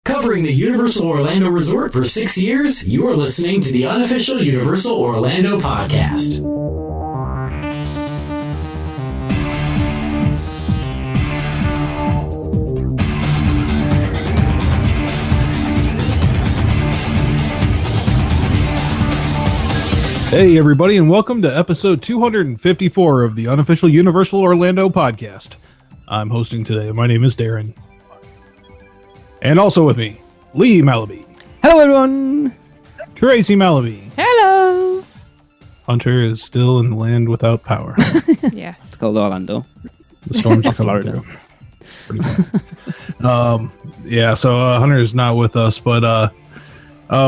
Covering the Universal Orlando Resort for 6 years, you are listening to the unofficial Universal Orlando podcast. Hey everybody, and welcome to episode 254 of the unofficial Universal Orlando podcast. I'm hosting today. My name is Darren. And also with me, Lee Malaby. Hello everyone! Tracy Malaby. Hello! Hunter is still in the land without power. Yes. It's called Orlando. The storms are coming Florida. through. Pretty bad. So Hunter is not with us, but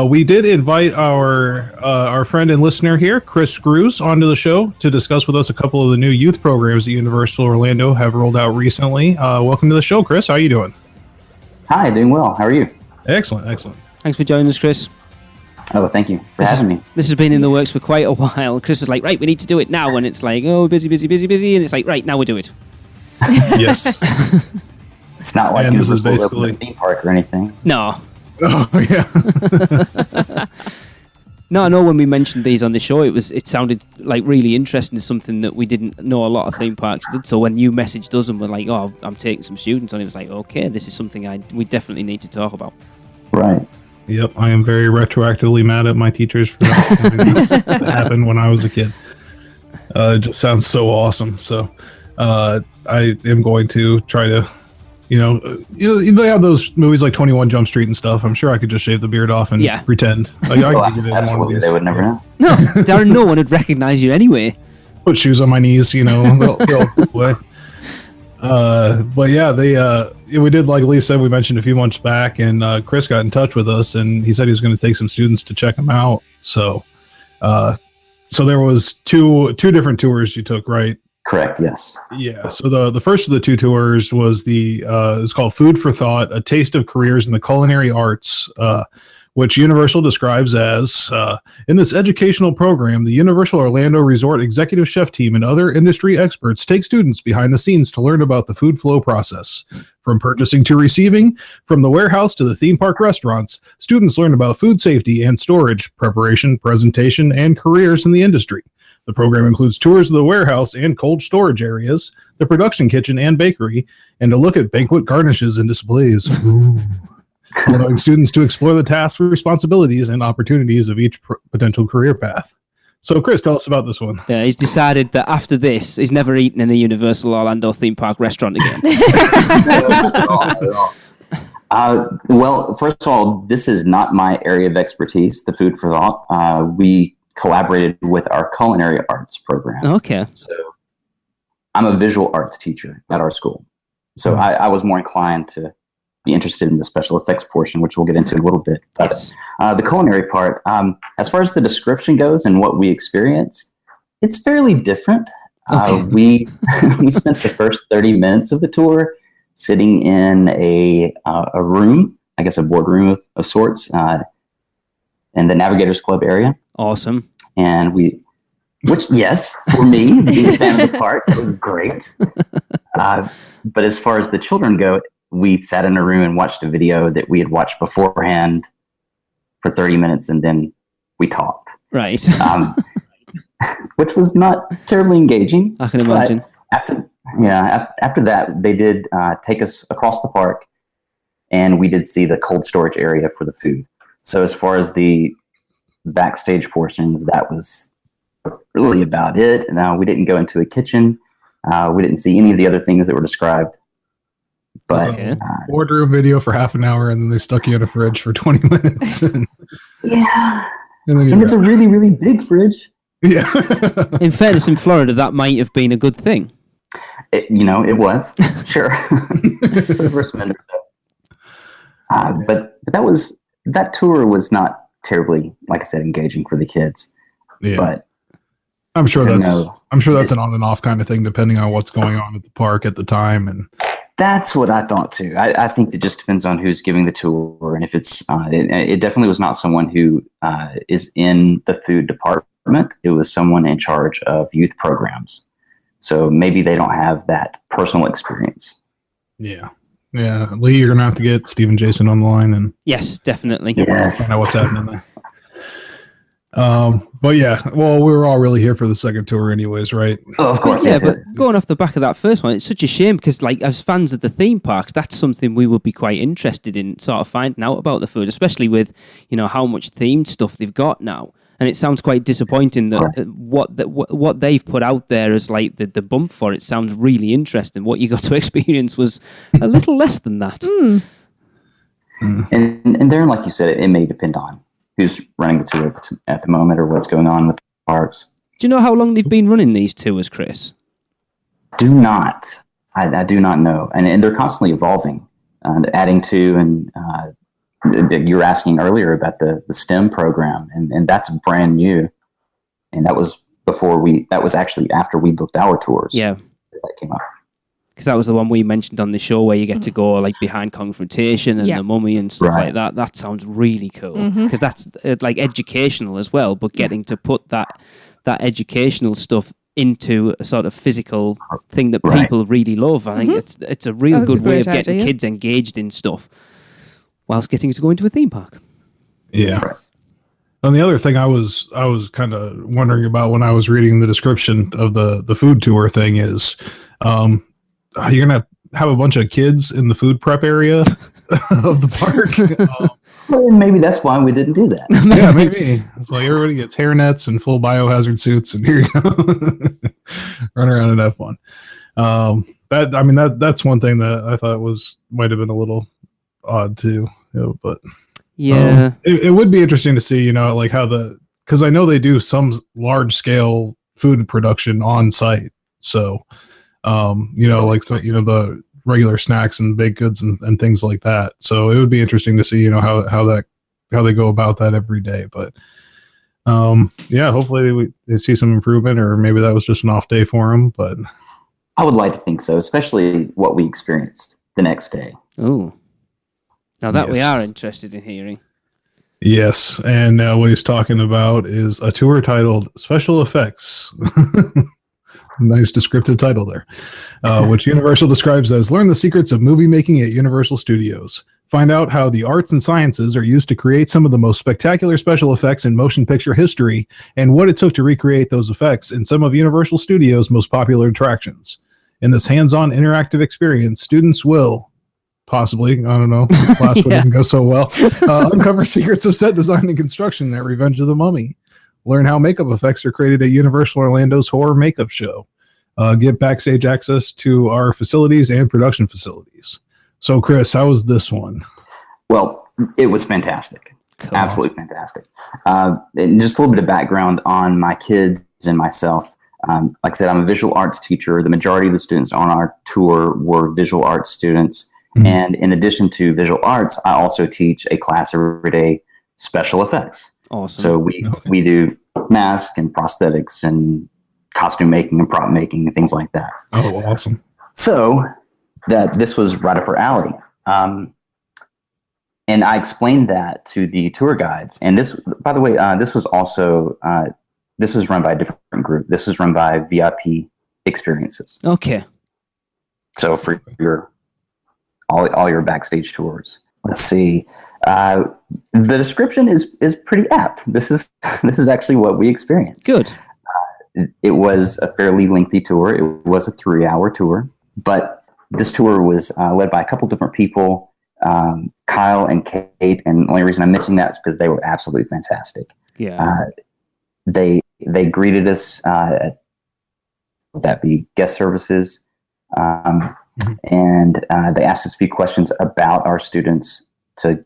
we did invite our friend and listener here, Chris Screws, onto the show to discuss with us a couple of the new youth programs that Universal Orlando have rolled out recently. Welcome to the show, Chris. How are you doing? Hi, doing well. How are you? Excellent. Thanks for joining us, Chris. Oh, thank you for having me. This has been in the works for quite a while. Chris was like, right, we need to do it now. And it's like, oh, busy. And it's like, right, now we do it. Yes. It's not like this is Universal basically opened a theme park or anything. No. Oh, yeah. No, when we mentioned these on the show, it sounded like really interesting, something that we didn't know a lot of theme parks did. So when you messaged us and were like, oh, I'm taking some students on, it was like, okay, this is something we definitely need to talk about. Right. Yep, I am very retroactively mad at my teachers for that. That happened when I was a kid. It just sounds so awesome. So I am going to try to, they have those movies like 21 Jump Street and stuff. I'm sure I could just shave the beard off and pretend. Like, I could get in absolutely, one of these. they would never know. No, Darren, no one would recognize you anyway. Put shoes on my knees, they'll away. But yeah, we did, like Lee said, we mentioned a few months back, and Chris got in touch with us, and he said he was going to take some students to check them out. So there was two different tours you took, right? Correct, yes. Yeah, so the first of the two tours was it's called Food for Thought, A Taste of Careers in the Culinary Arts, which Universal describes as, in this educational program, the Universal Orlando Resort Executive Chef Team and other industry experts take students behind the scenes to learn about the food flow process. From purchasing to receiving, from the warehouse to the theme park restaurants, students learn about food safety and storage, preparation, presentation, and careers in the industry. The program includes tours of the warehouse and cold storage areas, the production kitchen and bakery, and a look at banquet garnishes and displays. Allowing students to explore the tasks, responsibilities, and opportunities of each potential career path. So, Chris, tell us about this one. Yeah, he's decided that after this, he's never eaten in a Universal Orlando theme park restaurant again. Not at all. Well, first of all, this is not my area of expertise, the Food for Thought. We collaborated with our culinary arts program. Okay. So I'm a visual arts teacher at our school. So I was more inclined to be interested in the special effects portion, which we'll get into in a little bit. But Yes. the culinary part, as far as the description goes and what we experienced, it's fairly different. Okay. We spent the first 30 minutes of the tour sitting in a room, I guess a boardroom of sorts, in the Navigators Club area. Awesome. And yes, for me, being a fan of the park, it was great. But as far as the children go, we sat in a room and watched a video that we had watched beforehand for 30 minutes, and then we talked. Right. Which was not terribly engaging. I can imagine. After that, they did take us across the park, and we did see the cold storage area for the food. So as far as the backstage portions, that was really about it. And we didn't go into a kitchen. We didn't see any of the other things that were described. But Order a video for half an hour, and then they stuck you in a fridge for 20 minutes. And it's a really, really big fridge. Yeah. In fairness, in Florida, that might have been a good thing. It was. Sure. For the first minute or so. But that tour was not terribly, like I said, engaging for the kids. Yeah. But I'm sure that's an on and off kind of thing, depending on what's going on at the park at the time. And that's what I thought too. I think it just depends on who's giving the tour, and if it's it definitely was not someone who is in the food department. It was someone in charge of youth programs. So maybe they don't have that personal experience. Yeah. Yeah, Lee, you're gonna have to get Steve and Jason on the line and Yes, definitely. Yes. find out what's happening there. But yeah, well, we were all really here for the second tour, anyways, right? Oh, of course. But yeah, Yes, but yes. going off the back of that first one, it's such a shame because, like, as fans of the theme parks, that's something we would be quite interested in, sort of finding out about the food, especially with, you know, how much themed stuff they've got now. And it sounds quite disappointing that what they've put out there as like the bump for it sounds really interesting. What you got to experience was a little less than that. And Darren, like you said, it may depend on who's running the tour at the moment or what's going on with the parks. Do you know how long they've been running these tours, Chris? Do not. I do not know. And they're constantly evolving and adding to, and you were asking earlier about the STEM program, and that's brand new. And that was actually after we booked our tours. Yeah. That came up. Because that was the one we mentioned on the show where you get to go like behind Confrontation and the Mummy and stuff like that. That sounds really cool because that's like educational as well, but getting to put that educational stuff into a sort of physical thing that people really love. I think it's a real good way of getting kids engaged in stuff whilst getting to go into a theme park. Yeah. Right. And the other thing I was kind of wondering about when I was reading the description of the food tour thing is, you're gonna have a bunch of kids in the food prep area of the park. Well, maybe that's why we didn't do that. Yeah, maybe. It's like everybody gets hairnets and full biohazard suits, and here you go, run around and have fun. That's one thing that I thought might have been a little odd too, but yeah, it would be interesting to see, like how because I know they do some large scale food production on site, so. The regular snacks and baked goods and things like that. So it would be interesting to see, how they go about that every day. But hopefully they see some improvement, or maybe that was just an off day for them. But I would like to think so, especially what we experienced the next day. Oh, now that we are interested in hearing. Yes, and what he's talking about is a tour titled Special Effects. Nice descriptive title there, which Universal describes as Learn the Secrets of Movie Making at Universal Studios. Find out how the arts and sciences are used to create some of the most spectacular special effects in motion picture history, and what it took to recreate those effects in some of Universal Studios' most popular attractions. In this hands-on interactive experience, students will possibly, I don't know, last one didn't go so well, uncover secrets of set design and construction at Revenge of the Mummy. Learn how makeup effects are created at Universal Orlando's Horror Makeup Show. Get backstage access to our facilities and production facilities. So, Chris, how was this one? Well, it was fantastic. Cool. Absolutely fantastic. And just a little bit of background on my kids and myself. Like I said, I'm a visual arts teacher. The majority of the students on our tour were visual arts students. Mm-hmm. And in addition to visual arts, I also teach a class every day, special effects. Awesome. So we do mask and prosthetics and costume making and prop making and things like that. Oh, awesome. So this was right up our alley. And I explained that to the tour guides. And this, by the way, this was also, this was run by a different group. This was run by VIP Experiences. Okay. So for all your backstage tours. Let's see. The description is pretty apt. This is actually what we experienced. Good. It was a fairly lengthy tour. It was a 3-hour tour, but this tour was led by a couple different people, Kyle and Kate. And the only reason I'm mentioning that is because they were absolutely fantastic. Yeah. They greeted us at that be guest services, and they asked us a few questions about our students to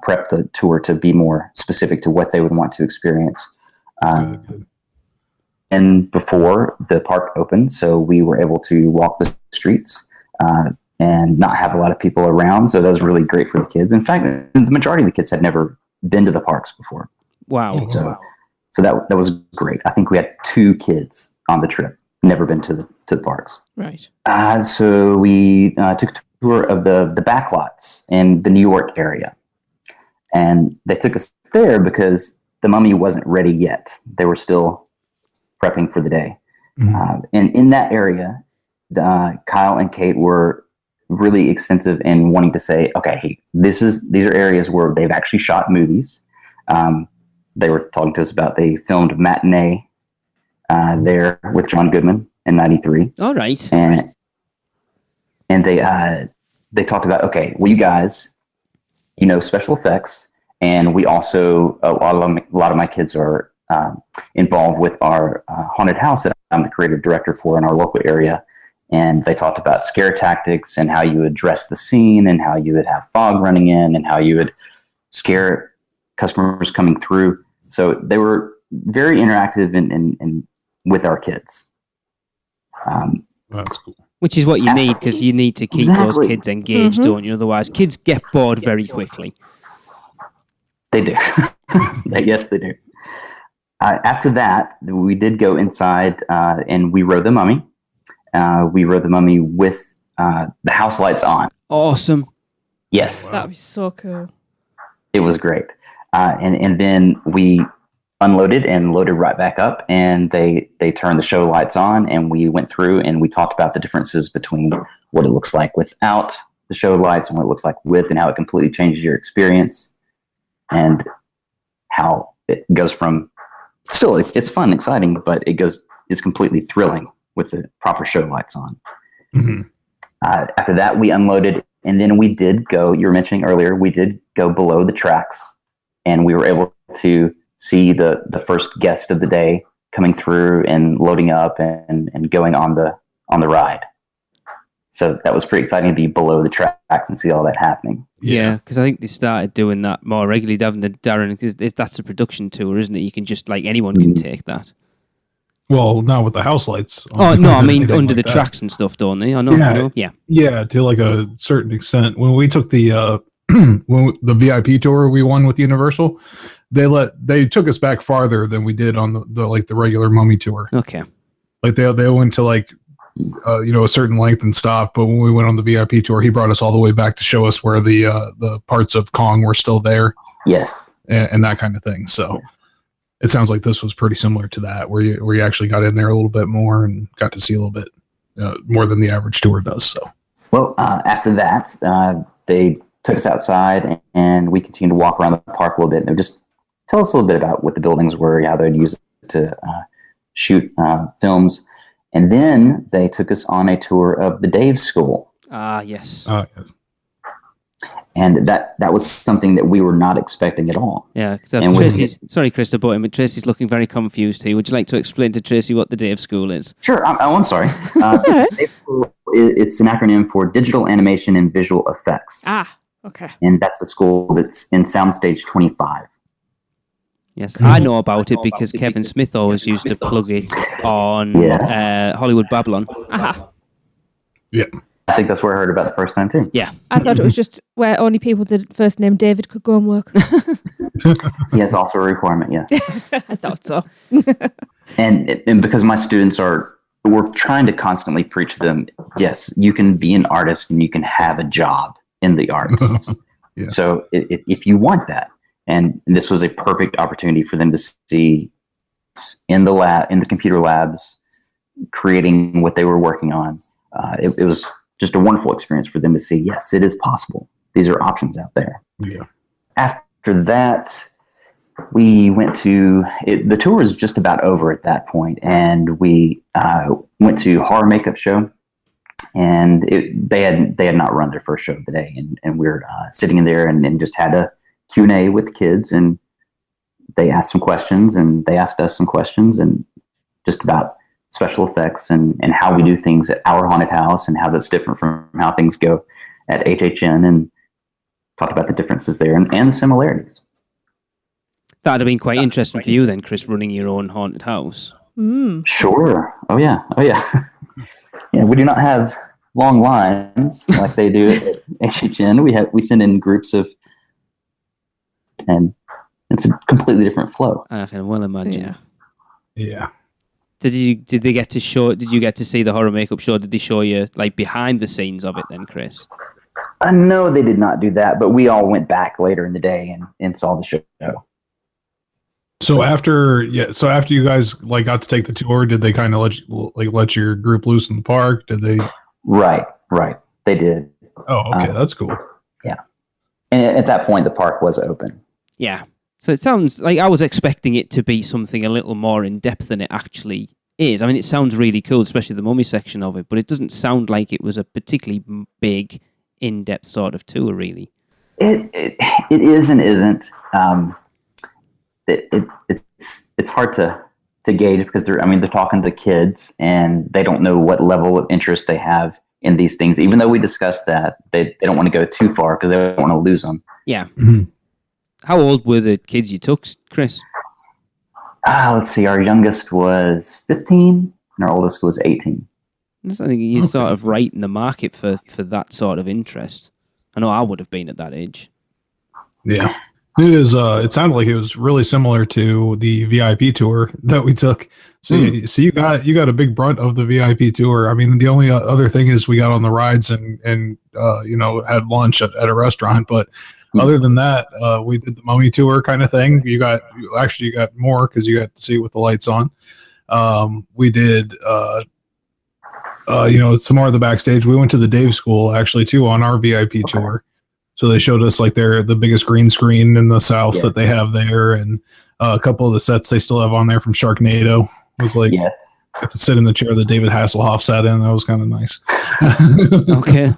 prep the tour to be more specific to what they would want to experience. And before the park opened, so we were able to walk the streets and not have a lot of people around. So that was really great for the kids. In fact, the majority of the kids had never been to the parks before. Wow. So that was great. I think we had 2 kids on the trip, never been to the parks. Right. So we took a tour of the backlots in the New York area. And they took us there because the Mummy wasn't ready yet. They were still prepping for the day. Mm-hmm. And in that area, Kyle and Kate were really extensive in wanting to say, okay, hey, these are areas where they've actually shot movies. They were talking to us about they filmed Matinee there with John Goodman in '93. All right. And they talked about, okay, well, you guys, special effects, and we also a lot of my kids are involved with our haunted house that I'm the creative director for in our local area. And they talked about scare tactics and how you would dress the scene and how you would have fog running in and how you would scare customers coming through. So they were very interactive and with our kids. That's cool. Which is what you need, because you need to keep those kids engaged, don't you? Otherwise, kids get bored very quickly. They do. Yes, they do. After that, we did go inside and we rode the mummy. We rode the mummy with the house lights on. Awesome. Yes. That would be so cool. It was great. And then we unloaded and loaded right back up, and they turned the show lights on, and we went through and we talked about the differences between what it looks like without the show lights and what it looks like with, and how it completely changes your experience, and how it goes from still it's fun, exciting, but it's completely thrilling with the proper show lights on. Mm-hmm. After that, we unloaded, and then we did go, you were mentioning earlier, we did go below the tracks, and we were able to see the first guest of the day coming through and loading up and going on the ride. So that was pretty exciting to be below the tracks and see all that happening. Yeah, because I think they started doing that more regularly, haven't they, Darren? Because that's a production tour, isn't it? You can just, anyone can take that. Well, not with the house lights. Oh, no, I mean under the tracks and stuff, don't they? I know. Yeah, to a certain extent. When we took the the VIP tour we won with Universal, they took us back farther than we did on the regular Mummy tour. Okay. They went to a certain length and stopped, but when we went on the VIP tour, he brought us all the way back to show us where the parts of Kong were still there. Yes. And that kind of thing. So it sounds like this was pretty similar to that, where you actually got in there a little bit more and got to see a little bit more than the average tour does. So, well, after that, they took us outside and we continued to walk around the park a little bit. And they just tell us a little bit about what the buildings were, how they'd use it to shoot films. And then they took us on a tour of the Dave School. Yes. Yes. And that was something that we were not expecting at all. Yeah, because sorry, Chris, to butt him, but Tracy's looking very confused here. Would you like to explain to Tracy what the Dave School is? Sure. I'm sorry. Dave School, it's an acronym for Digital Animation and Visual Effects. Okay. And that's a school that's in Soundstage 25. Yes, I know about it because Kevin Smith always used to plug it on Hollywood Babylon. Yeah. I think that's where I heard about it the first time, too. Yeah. I thought it was just where only people with the first name David could go and work. Yeah, it's also a requirement, yeah. I thought so. And because my students we're trying to constantly preach to them, yes, you can be an artist and you can have a job in the arts. Yeah. So if you want that, and this was a perfect opportunity for them to see in the computer labs, creating what they were working on. It was just a wonderful experience for them to see, yes, it is possible. These are options out there. Yeah. After that, we went to the tour was just about over at that point, and we went to Horror Makeup Show, and they had not run their first show of the day, and we were sitting in there and just had a Q&A with kids, and they asked some questions and they asked us some questions, and just about special effects and how we do things at our haunted house and how that's different from how things go at HHN, and talked about the differences there and the similarities. That'd have been quite interesting for you then, Chris, running your own haunted house. Sure. Oh yeah. Yeah, we do not have long lines like they do at HHN. We send in groups of, and it's a completely different flow. I can well imagine. Yeah. Did you get to see the Horror Makeup Show? Did they show you behind the scenes of it then, Chris? No, they did not do that, but we all went back later in the day and saw the show. So after you guys got to take the tour, did they kind of let your group loose in the park? Did they? Right. They did. Oh, okay, that's cool. And at that point, the park was open. Yeah. So it sounds like I was expecting it to be something a little more in depth than it actually is. I mean, it sounds really cool, especially the mummy section of it, but it doesn't sound like it was a particularly big, in-depth sort of tour, really. It is and isn't. It's hard to gauge because they're talking to kids and they don't know what level of interest they have in these things. Even though we discussed that, they don't want to go too far because they don't want to lose them. Yeah. Mm-hmm. How old were the kids you took, Chris? Let's see. Our youngest was 15 and our oldest was 18. I think you're sort of right in the market for that sort of interest. I know I would have been at that age. Yeah. It is. It sounded like it was really similar to the VIP tour that we took. So, you got a big brunt of the VIP tour. I mean, the only other thing is we got on the rides and had lunch at a restaurant. But other than that, we did the mummy tour kind of thing. You got more because you got to see it with the lights on. We did some more of the backstage. We went to the Dave School actually too on our VIP tour. So they showed us like the biggest green screen in the South that they have there, and a couple of the sets they still have on there from Sharknado. It was like got to sit in the chair that David Hasselhoff sat in. That was kind of nice. Okay.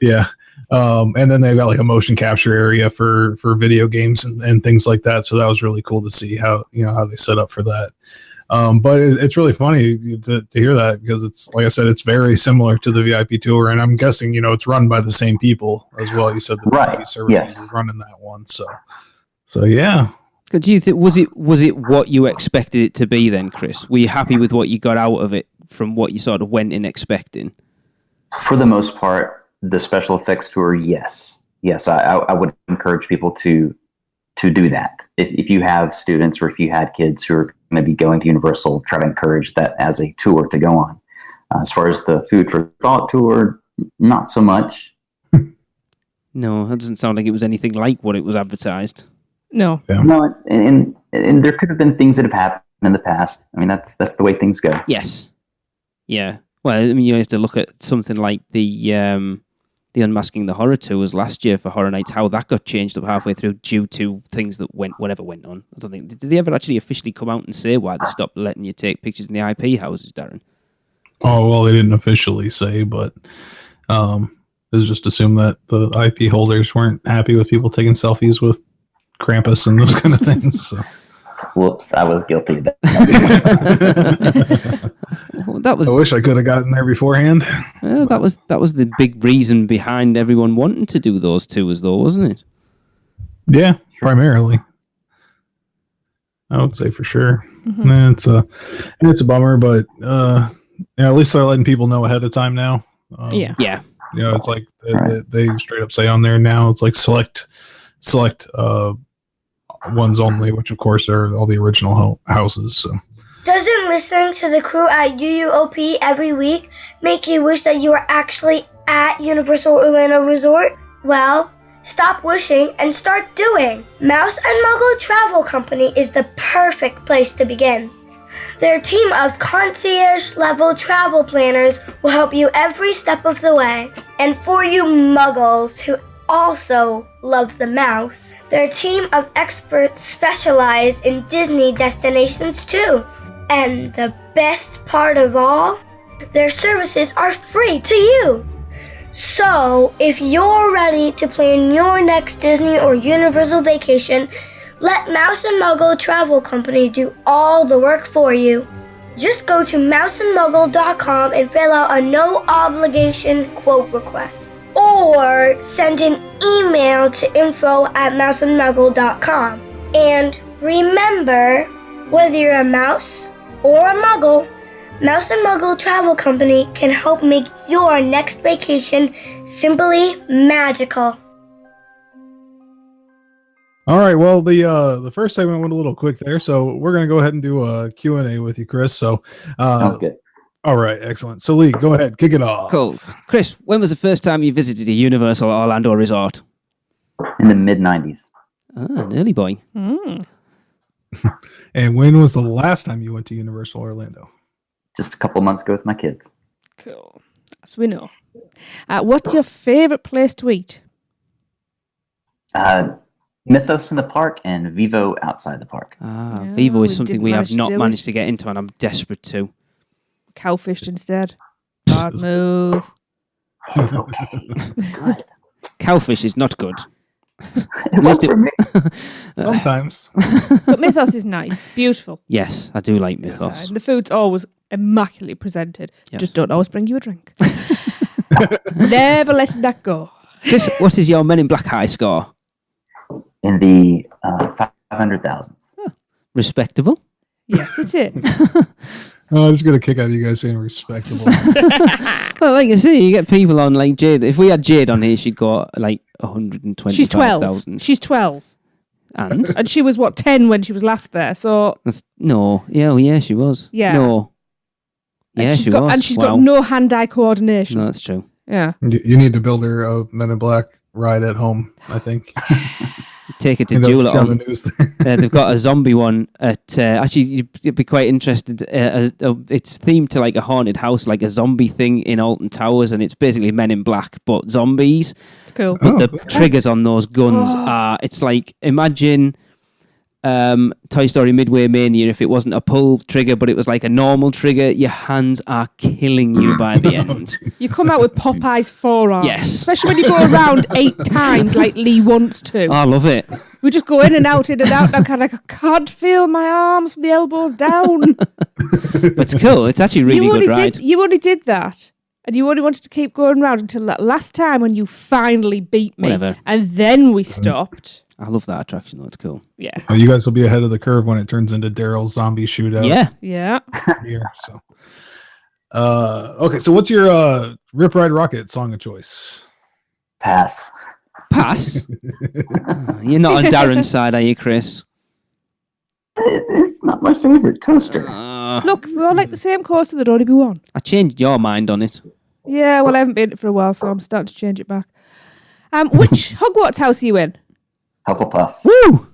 Yeah. And then they've got like a motion capture area for video games and things like that. So that was really cool to see how they set up for that. But it's really funny to hear that because it's, like I said, it's very similar to the VIP tour, and I'm guessing it's run by the same people as well. You said the VIP services was running that one, so yeah. Do you think was it what you expected it to be then, Chris? Were you happy with what you got out of it from what you sort of went in expecting? For the most part, the special effects tour, yes, I would encourage people to do that. If you have students or if you had kids who are going to be going to Universal, try to encourage that as a tour to go on. As far as the Food for Thought tour, not so much. No, that doesn't sound like it was anything like what it was advertised. No. Yeah. No, and there could have been things that have happened in the past. I mean, that's the way things go. Yes. Yeah. Well, I mean, you have to look at something like the Unmasking the Horror tours last year for Horror Nights, how that got changed up halfway through due to things that whatever went on. I don't think, did they ever actually officially come out and say why they stopped letting you take pictures in the IP houses, Darren? Oh, well, they didn't officially say, but it was just assumed that the IP holders weren't happy with people taking selfies with Krampus and those kind of things. So. Whoops, I was guilty of that. I wish I could have gotten there beforehand. Well, that was the big reason behind everyone wanting to do those tours, though, wasn't it? Yeah, primarily. I would say for sure. Mm-hmm. It's a bummer, but at least they're letting people know ahead of time now. Yeah. It's like they straight up say on there now. It's like select ones only, which of course are all the original houses. So. Doesn't listening to the crew at UUOP every week make you wish that you were actually at Universal Orlando Resort? Well, stop wishing and start doing. Mouse and Muggle Travel Company is the perfect place to begin. Their team of concierge-level travel planners will help you every step of the way. And for you Muggles who also love the mouse, their team of experts specialize in Disney destinations too. And the best part of all, their services are free to you. So, if you're ready to plan your next Disney or Universal vacation, let Mouse and Muggle Travel Company do all the work for you. Just go to mouseandmuggle.com and fill out a no-obligation quote request. Or send an email to info@mouseandmuggle.com. And remember, whether you're a mouse or a muggle, Mouse and Muggle Travel Company can help make your next vacation simply magical. All right, well, the first segment went a little quick there, so we're going to go ahead and do a Q&A with you, Chris. So, sounds good. All right, excellent. So, Lee, go ahead, kick it off. Cool. Chris, when was the first time you visited a Universal Orlando Resort? In the mid-90s. An early boy. And when was the last time you went to Universal Orlando? Just a couple months ago with my kids. Cool. As we know. What's your favourite place to eat? Mythos in the park and Vivo outside the park. Vivo is we something didn't we have manage to not do it. managed to get into, and I'm desperate to. Cowfished instead. Bad move. It's okay. Good. Cowfish is not good. It was for me. Sometimes. But Mythos is nice. Beautiful. Yes, I do like Mythos. And the food's always immaculately presented. Yes. Just don't always bring you a drink. Never let that go. Chris, what is your Men in Black high score? In the 500,000s. Respectable. Yes, it is. I'm just going to kick out of you guys saying respectable. Well, like I say, you get people on like Jade. If we had Jade on here, she'd got like 125,000. She's 12. She's 12. And she was, 10 when she was last there. So No. Yeah, she was. Yeah. No. Yeah, she was. And she's got no hand-eye coordination. No, that's true. Yeah. You need to build her a Men in Black ride at home, I think. Take it to They'll Jewel. be on the news there. They've got a zombie one at. Actually, you'd be quite interested. It's themed to like a haunted house, like a zombie thing in Alton Towers, and it's basically Men in Black but zombies. It's cool. But the triggers on those guns are. It's like imagine Toy Story Midway Mania if it wasn't a pull trigger, but it was like a normal trigger. Your hands are killing you by the end. You come out with Popeye's forearm. Yes. Especially when you go around 8 times like Lee wants to. I love it. We just go in and out. And I'm kind of like, I can't feel my arms from the elbows down. But it's cool. It's actually a really good ride. You only did that. And you only wanted to keep going round until that last time when you finally beat me. Whatever. And then we stopped. I love that attraction though. It's cool. Yeah. Well, you guys will be ahead of the curve when it turns into Daryl's zombie shootout. Yeah. Yeah. Here, so. Okay, so what's your Rip Ride Rocket song of choice? Pass. Pass. You're not on Darren's side, are you, Chris? It's not my favorite coaster. Look, we all like the same coaster. There'd only be one. I changed your mind on it. Yeah, well, I haven't been in it for a while, so I'm starting to change it back. Which Hogwarts house are you in? Hufflepuff. Woo!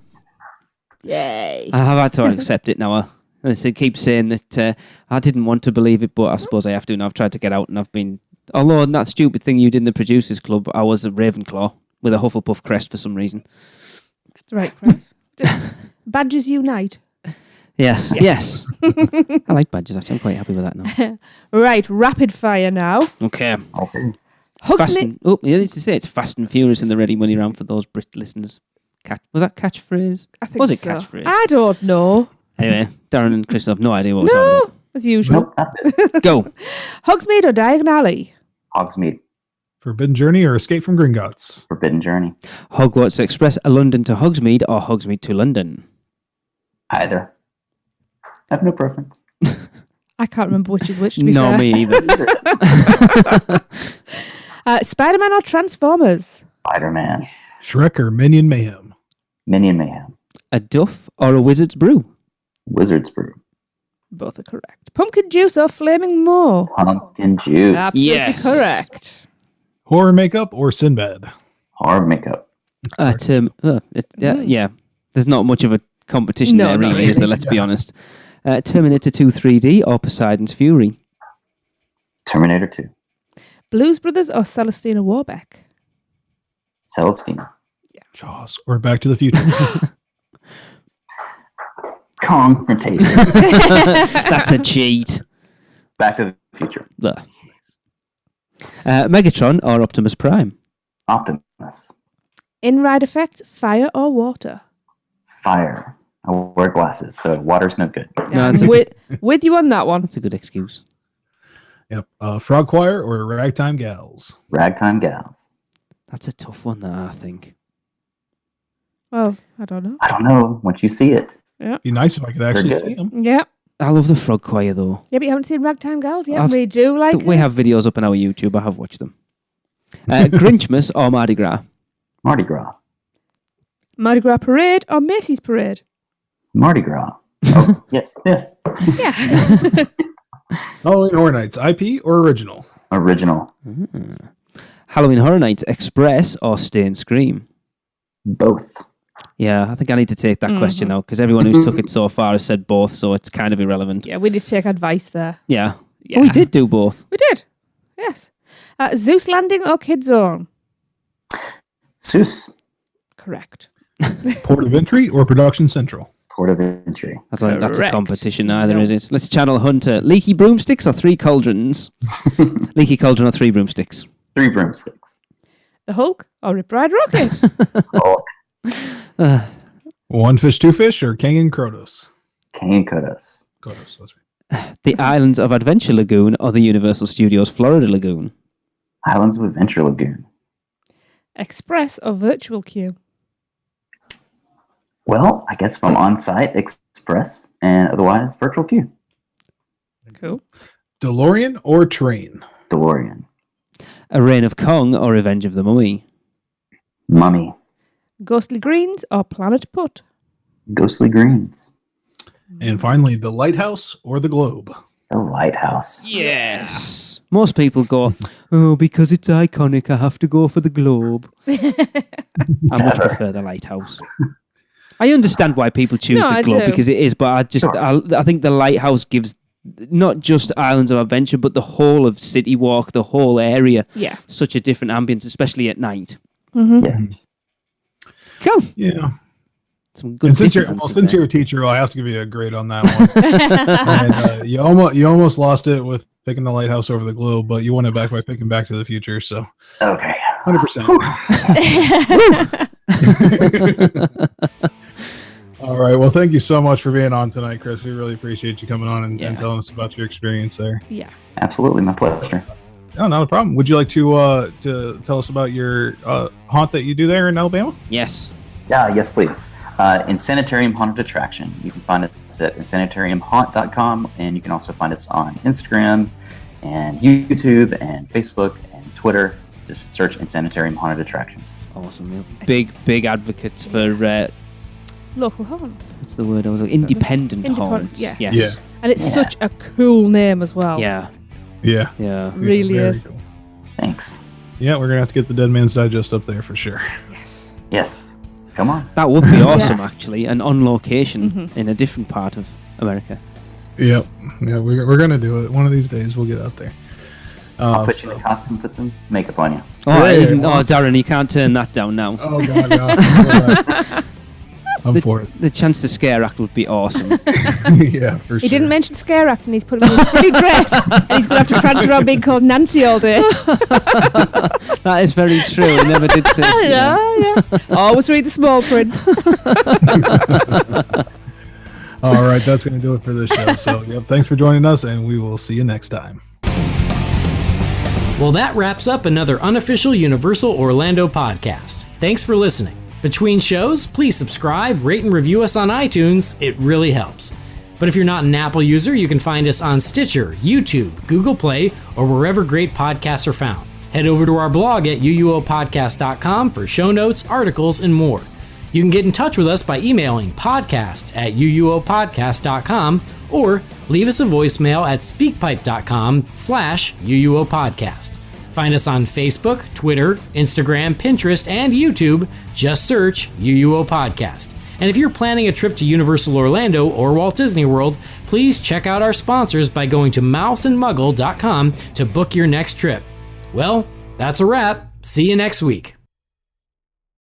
Yay. I have had to accept it now. I keep saying that I didn't want to believe it, but I suppose I have to. And I've tried to get out, and I've been. Although in that stupid thing you did in the producers club, I was a Ravenclaw with a Hufflepuff crest for some reason. That's right, Chris. Badges unite. Yes. I like badges. Actually, I'm quite happy with that now. Right, rapid fire now. Okay. Okay. Oh, yeah, need to say it's Fast and Furious in the ready money round for those Brit listeners. Was that catchphrase? I think Was it so. catchphrase? I don't know. Anyway, Darren and Chris have no idea what we're talking No, about. as usual. Nope, not it. Go. Hogsmeade or Diagon Alley? Hogsmeade. Forbidden Journey or Escape from Gringotts? Forbidden Journey. Hogwarts Express London to Hogsmeade or Hogsmeade to London? Either. I have no preference. I can't remember which is which, to be No, fair. me either. Spider-Man or Transformers? Spider-Man. Shrek or Minion Mayhem? Minion Mayhem. A Duff or a Wizard's Brew? Wizard's Brew. Both are correct. Pumpkin Juice or Flaming Moor? Pumpkin Juice. Absolutely Yes. correct. Horror Makeup or Sinbad? Hard makeup. Yeah. There's not much of a competition No, there, not really, is there? Let's be honest. Terminator 2 3D or Poseidon's Fury? Terminator 2. Blues Brothers or Celestina Warbeck? Celestina. Jaws or Back to the Future? Confrontation. That's a cheat. Back to the Future. Ugh. Megatron or Optimus Prime? Optimus. In-ride effect, fire or water? Fire. I wear glasses, so water's no good. No, it's with you on that one. That's a good excuse. Yep. Frog Choir or Ragtime Gals? Ragtime Gals. That's a tough one, that I think. Well, I don't know. I don't know. Once you see it. Be nice if I could actually good. see them. Yeah. I love the Frog Choir, though. Yeah, but you haven't seen Ragtime Gals yet. I've- We do like We have videos up on our YouTube. I have watched them. Grinchmas or Mardi Gras? Mardi Gras. Mardi Gras Parade or Macy's Parade? Mardi Gras. Oh, yes. Yeah. Halloween Horror Nights, IP or original? Original. Halloween Horror Nights Express or Stay and Scream? Both. Yeah, I think I need to take that question now because everyone who's took it so far has said both, so it's kind of irrelevant. Yeah, we need to take advice there. Yeah. Yeah. Oh, we did do both. We did. Yes. Zeus Landing or Kid Zone? Zeus. Correct. Port of entry or production central? Port of entry. That's a Correct. competition either, No. is it? Let's channel Hunter. Leaky broomsticks or 3 cauldrons? Leaky cauldron or 3 broomsticks? 3 broomsticks. The Hulk or Rip Ride Rocket? Hulk. One fish, two fish, or King and Krotos? King and Kodos. Krotos, that's right. The Islands of Adventure Lagoon or the Universal Studios Florida Lagoon? Islands of Adventure Lagoon. Express or Virtual Queue? Well, I guess if I'm on site, Express, and otherwise, Virtual Queue. Cool. DeLorean or train? DeLorean. A Reign of Kong or Revenge of the Mummy? Mummy. Ghostly Greens or Planet Put? Ghostly Greens. And finally, the lighthouse or the globe? The Lighthouse. Yes. Most people go, oh, because it's iconic, I have to go for the globe. I much prefer the lighthouse. I understand why people choose No, the I globe do. because it is, but I think the lighthouse gives not just Islands of Adventure, but the whole of City Walk, the whole area, Yeah. such a different ambience, especially at night. Yeah. Cool. Yeah. Some good And since different answers you're there. a teacher, I have to give you a grade on that one. And, you almost lost it with picking the lighthouse over the globe, but you won it back by picking Back to the Future. So Okay. 100%. All right. Well, thank you so much for being on tonight, Chris. We really appreciate you coming on and telling us about your experience there. Yeah. Absolutely. My pleasure. Oh, not a problem. Would you like to tell us about your haunt that you do there in Alabama? Yes. Yes, please. Insanitarium Haunted Attraction. You can find us at insanitariumhaunt.com, and you can also find us on Instagram and YouTube and Facebook and Twitter. Just search Insanitarium Haunted Attraction. Awesome. Yeah. Big advocates for Local haunt. what's the word I was like? Independent haunts. Yes. Yeah. And it's such a cool name as well. Yeah. Yeah. Yeah. Really Very is. cool. Thanks. Yeah, we're gonna have to get the Dead Man's Digest up there for sure. Yes. Yes. Come on. That would be awesome, actually, and on location in a different part of America. Yep. Yeah, we're gonna do it. One of these days we'll get out there. I'll put you in a costume, put some makeup on you. Darren, you can't turn that down now. Oh god, no. I'm for it. The chance to scare act would be awesome. Yeah, for sure. He didn't mention Scare Act and he's put him in a pretty dress and he's going to have to prance around being called Nancy all day. That is very true. I never did say so. Yeah. Always read the small print. All right, that's going to do it for this show. So, yep, thanks for joining us, and we will see you next time. Well, that wraps up another unofficial Universal Orlando podcast. Thanks for listening. Between shows, please subscribe, rate, and review us on iTunes. It really helps. But if you're not an Apple user, you can find us on Stitcher, YouTube, Google Play, or wherever great podcasts are found. Head over to our blog at uuopodcast.com for show notes, articles, and more. You can get in touch with us by emailing podcast@uuopodcast.com or leave us a voicemail at speakpipe.com/uuopodcast. Find us on Facebook, Twitter, Instagram, Pinterest, and YouTube. Just search UUO Podcast. And if you're planning a trip to Universal Orlando or Walt Disney World, please check out our sponsors by going to mouseandmuggle.com to book your next trip. Well, that's a wrap. See you next week.